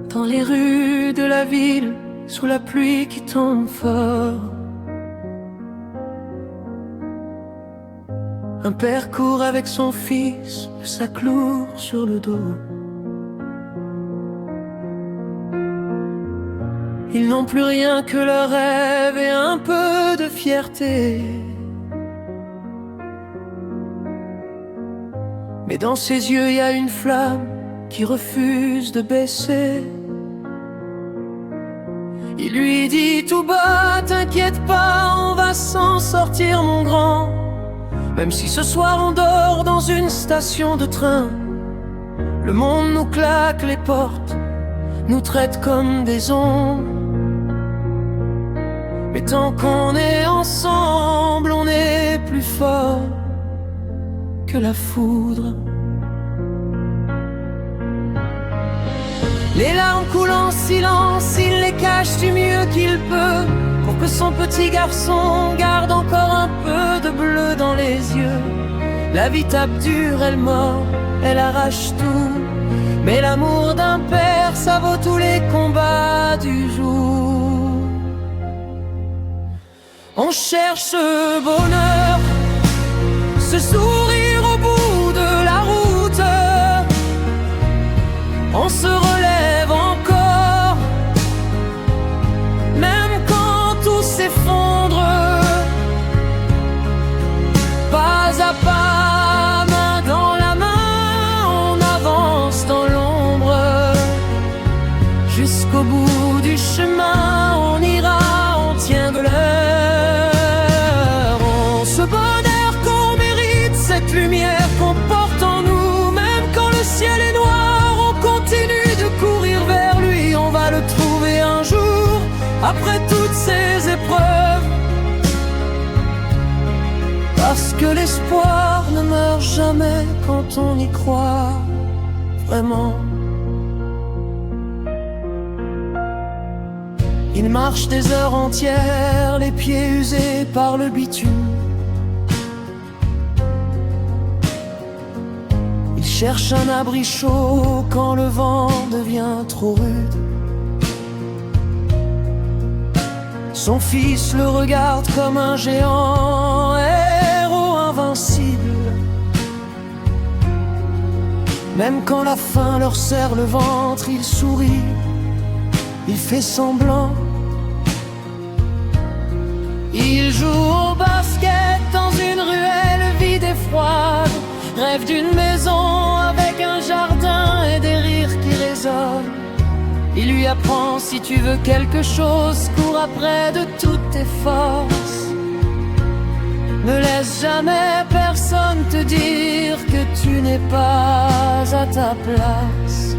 dans les rues de la ville, sous la pluie qui tombe fort. Un père court avec son fils, le sac lourd sur le dos. Ils n'ont plus rien que leur rêve et un peu de fierté. Mais dans ses yeux, il y a une flamme qui refuse de baisser. Il lui dit tout bas, t'inquiète pas, on va s'en sortir mon grand. Même si ce soir on dort dans une station de train, le monde nous claque les portes, nous traite comme des ombres. Mais tant qu'on est ensemble, on est plus fort que la foudre. Les larmes coulent en silence, il les cache du mieux qu'il peut, pour que son petit garçon garde encore un peu de bleu dans les yeux. La vie tape dur, elle mord, elle arrache tout, mais l'amour d'un père, ça vaut tous les combats du jour. On cherche ce bonheur, ce sourire au bout de la route. On se relève encore, même quand tout s'effondre. Pas à pas, main dans la main, on avance dans l'ombre. Jusqu'au bout du chemin, on ira, on tient de l'heure. On se bonheur qu'on mérite, cette lumière qu'on porte en nous. Même quand le ciel est noir, on continue de courir vers lui. On va le trouver un jour, après toutes ces épreuves. Parce que l'espoir ne meurt jamais quand on y croit vraiment. Il marche des heures entières, les pieds usés par le bitume. Il cherche un abri chaud quand le vent devient trop rude. Son fils le regarde comme un géant, héros invincible. Même quand la faim leur serre le ventre, il sourit, il fait semblant. Il joue au basket dans une ruelle vide et froide, rêve d'une maison avec un jardin et des rires qui résonnent. Il lui apprend, si tu veux quelque chose, cours après de toutes tes forces. Ne laisse jamais personne te dire que tu n'es pas à ta place.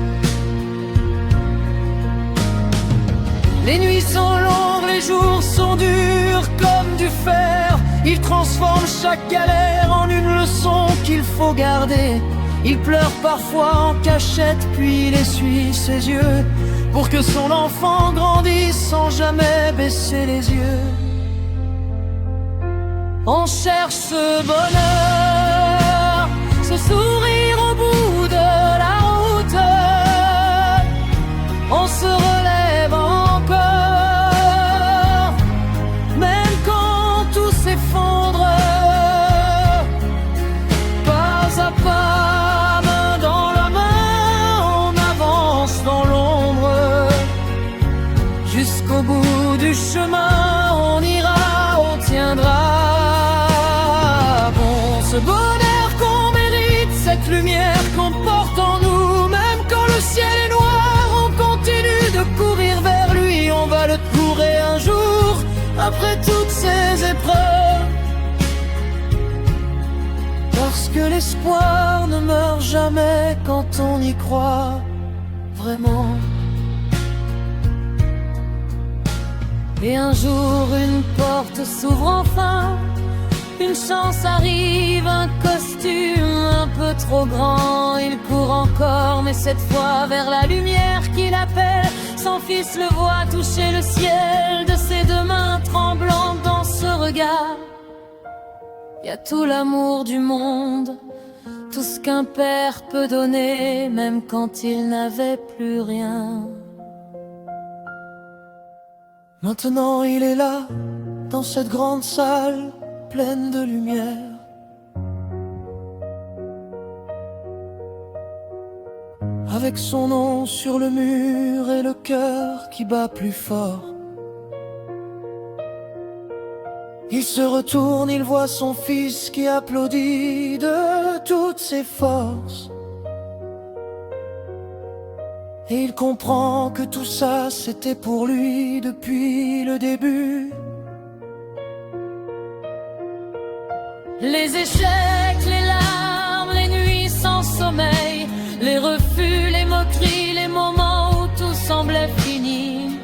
Les nuits sont longues, les jours sont durs comme du fer. Il transforme chaque galère en une leçon qu'il faut garder. Il pleure parfois en cachette, puis il essuie ses yeux, pour que son enfant grandisse sans jamais baisser les yeux. On cherche ce bonheur, ce sourire au bout de la route. On se relève encore, même quand tout s'effondre. Pas à pas, main dans la main, on avance dans l'ombre. Jusqu'au bout du chemin, on ira, on tiendra. Ce bonheur qu'on mérite, cette lumière qu'on porte en nous. Même quand le ciel est noir, on continue de courir vers lui. On va le trouver un jour, après toutes ces épreuves. Parce que l'espoir ne meurt jamais quand on y croit vraiment. Et un jour une porte s'ouvre enfin, une chance arrive, un costume un peu trop grand. Il court encore, mais cette fois vers la lumière qui l'appelle. Son fils le voit toucher le ciel de ses deux mains tremblantes. Dans ce regard, il y a tout l'amour du monde, tout ce qu'un père peut donner, même quand il n'avait plus rien. Maintenant il est là, dans cette grande salle pleine de lumière. Avec son nom sur le mur et le cœur qui bat plus fort. Il se retourne, il voit son fils qui applaudit de toutes ses forces. Et il comprend que tout ça c'était pour lui depuis le début. Les échecs, les larmes, les nuits sans sommeil, les refus, les moqueries, les moments où tout semblait fini,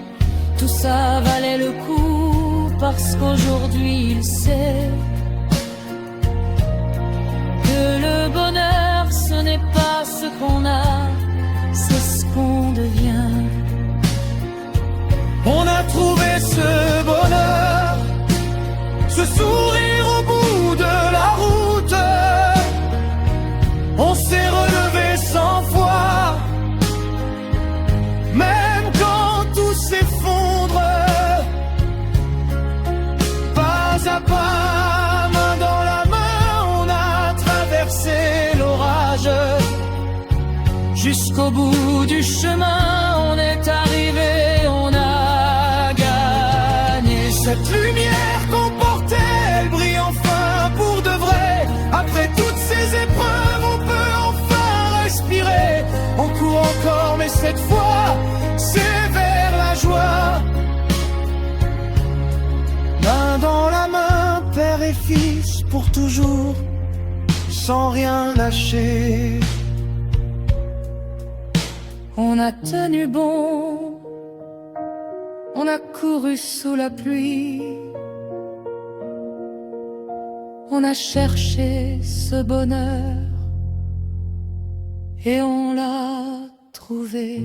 tout ça valait le coup parce qu'aujourd'hui il sait que le bonheur ce n'est pas ce qu'on a, c'est ce qu'on devient. On a trouvé ce bonheur, ce sourire au bout de la route. On s'est relevé 100 fois, même quand tout s'effondre. Pas à pas, main dans la main, on a traversé l'orage. Jusqu'au bout du chemin, on est arrivé, on a gagné. Cette lumière qu'on portait, elle brille enfin pour de vrai. Après toutes ces épreuves, on peut enfin respirer. On court encore, mais cette fois, c'est vers la joie. Main dans la main, père et fils, pour toujours, sans rien lâcher. On a tenu bon, on a couru sous la pluie, on a cherché ce bonheur et on l'a trouvé.